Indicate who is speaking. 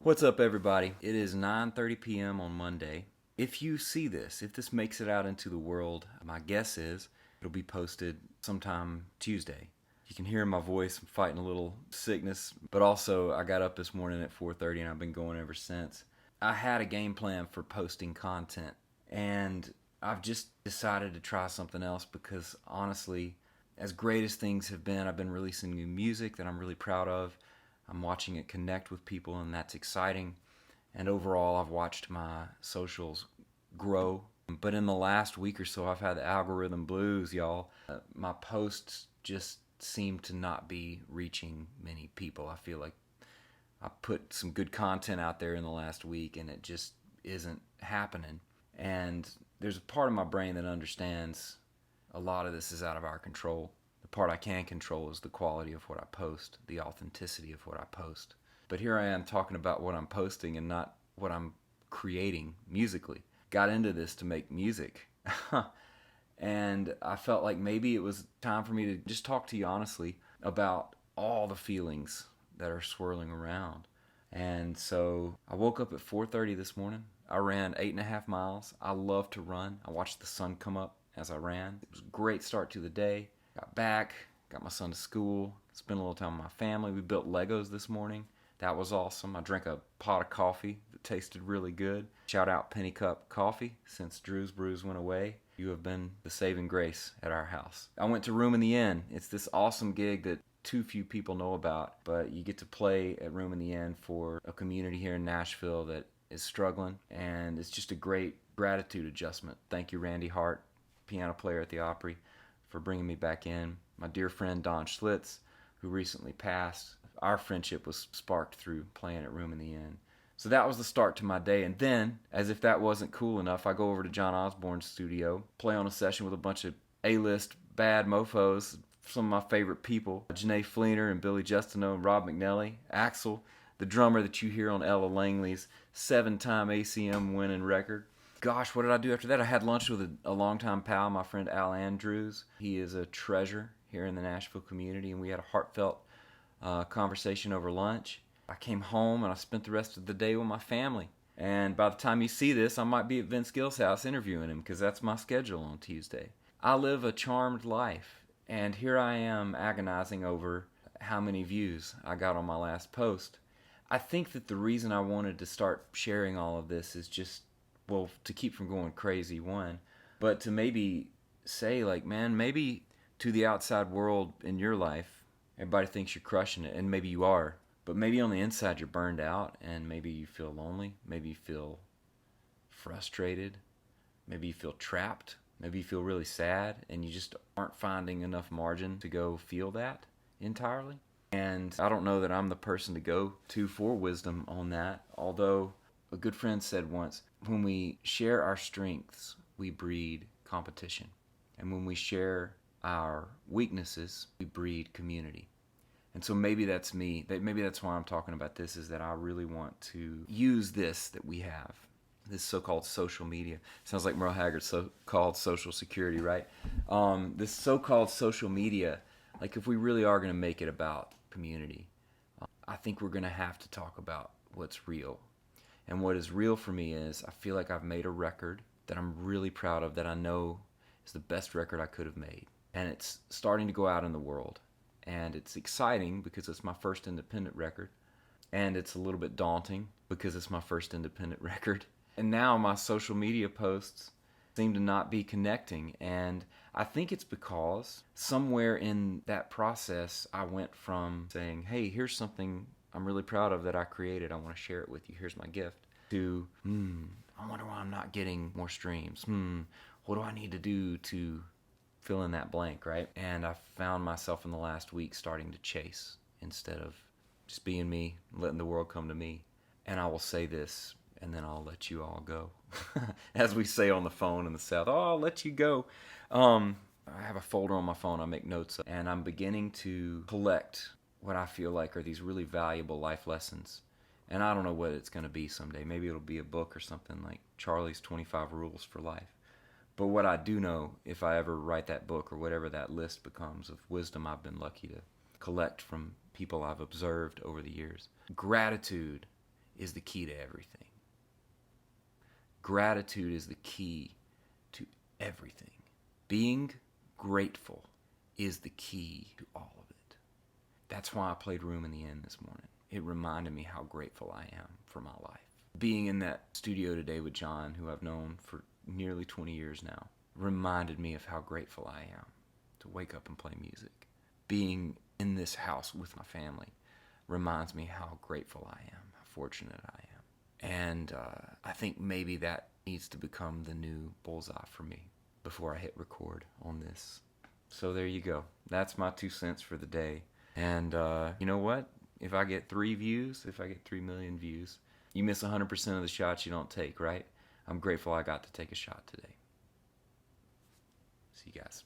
Speaker 1: What's up, everybody? It is 9:30 p.m. on Monday. If you see this, if this makes it out into the world, my guess is it'll be posted sometime Tuesday. You can hear in my voice I'm fighting a little sickness, but also I got up this morning at 4:30 and I've been going ever since. I had a game plan for posting content, and I've just decided to try something else because honestly, as great as things have been, I've been releasing new music that I'm really proud of. I'm watching it connect with people, and that's exciting. And overall, I've watched my socials grow. But in the last week or so, I've had the algorithm blues, y'all. My posts just seem to not be reaching many people. I feel like I put some good content out there in the last week, and it just isn't happening. And there's a part of my brain that understands a lot of this is out of our control. The part I can control is the quality of what I post, the authenticity of what I post. But here I am talking about what I'm posting and not what I'm creating musically. Got into this to make music. And I felt like maybe it was time for me to just talk to you honestly about all the feelings that are swirling around. And so I woke up at 4:30 this morning. I ran 8.5 miles. I love to run. I watched the sun come up as I ran. It was a great start to the day. Got back, got my son to school, spent a little time with my family. We built Legos this morning. That was awesome. I drank a pot of coffee that tasted really good. Shout out Penny Cup Coffee. Since Drew's Brews went away, you have been the saving grace at our house. I went to Room in the Inn. It's this awesome gig that too few people know about, but you get to play at Room in the Inn for a community here in Nashville that is struggling, and it's just a great gratitude adjustment. Thank you, Randy Hart, piano player at the Opry, for bringing me back in. My dear friend Don Schlitz, who recently passed. Our friendship was sparked through playing at Room in the Inn. So that was the start to my day. And then, as if that wasn't cool enough, I go over to John Osborne's studio, play on a session with a bunch of A-list bad mofos, some of my favorite people, Janae Fleener and Billy Justino and Rob McNelly, Axel, the drummer that you hear on Ella Langley's 7-time ACM winning record. Gosh, what did I do after that? I had lunch with a longtime pal, my friend Al Andrews. He is a treasure here in the Nashville community, and we had a heartfelt conversation over lunch. I came home and I spent the rest of the day with my family. And by the time you see this, I might be at Vince Gill's house interviewing him because that's my schedule on Tuesday. I live a charmed life, and here I am agonizing over how many views I got on my last post. I think that the reason I wanted to start sharing all of this is just, well, to keep from going crazy, one, but to maybe say, like, man, maybe to the outside world in your life, everybody thinks you're crushing it, and maybe you are, but maybe on the inside you're burned out, and maybe you feel lonely, maybe you feel frustrated, maybe you feel trapped, maybe you feel really sad, and you just aren't finding enough margin to go feel that entirely. And I don't know that I'm the person to go to for wisdom on that, although a good friend said once, when we share our strengths, we breed competition. And when we share our weaknesses, we breed community. And so maybe that's me. Maybe that's why I'm talking about this, is that I really want to use this that we have, this so-called social media. Sounds like Merle Haggard's so-called social security, right? This so-called social media, like if we really are going to make it about community, I think we're going to have to talk about what's real. And what is real for me is I feel like I've made a record that I'm really proud of, that I know is the best record I could have made. And it's starting to go out in the world. And it's exciting because it's my first independent record. And it's a little bit daunting because it's my first independent record. And now my social media posts seem to not be connecting. And I think it's because somewhere in that process I went from saying, hey, here's something I'm really proud of that I created, I want to share it with you, here's my gift, to, I wonder why I'm not getting more streams. What do I need to do to fill in that blank, right? And I found myself in the last week starting to chase instead of just being me, letting the world come to me. And I will say this, and then I'll let you all go. As we say on the phone in the South, oh, I'll let you go. I have a folder on my phone I make notes of, and I'm beginning to collect what I feel like are these really valuable life lessons. And I don't know what it's going to be someday. Maybe it'll be a book or something like Charlie's 25 Rules for Life. But what I do know, if I ever write that book or whatever that list becomes of wisdom I've been lucky to collect from people I've observed over the years, gratitude is the key to everything. Gratitude is the key to everything. Being grateful is the key to all of it. That's why I played Room in the Inn this morning. It reminded me how grateful I am for my life. Being in that studio today with John, who I've known for nearly 20 years now, reminded me of how grateful I am to wake up and play music. Being in this house with my family reminds me how grateful I am, how fortunate I am. And I think maybe that needs to become the new bullseye for me before I hit record on this. So there you go. That's my 2 cents for the day. And you know what? If I get 3 views, if I get 3 million views, you miss 100% of the shots you don't take, right? I'm grateful I got to take a shot today. See you guys.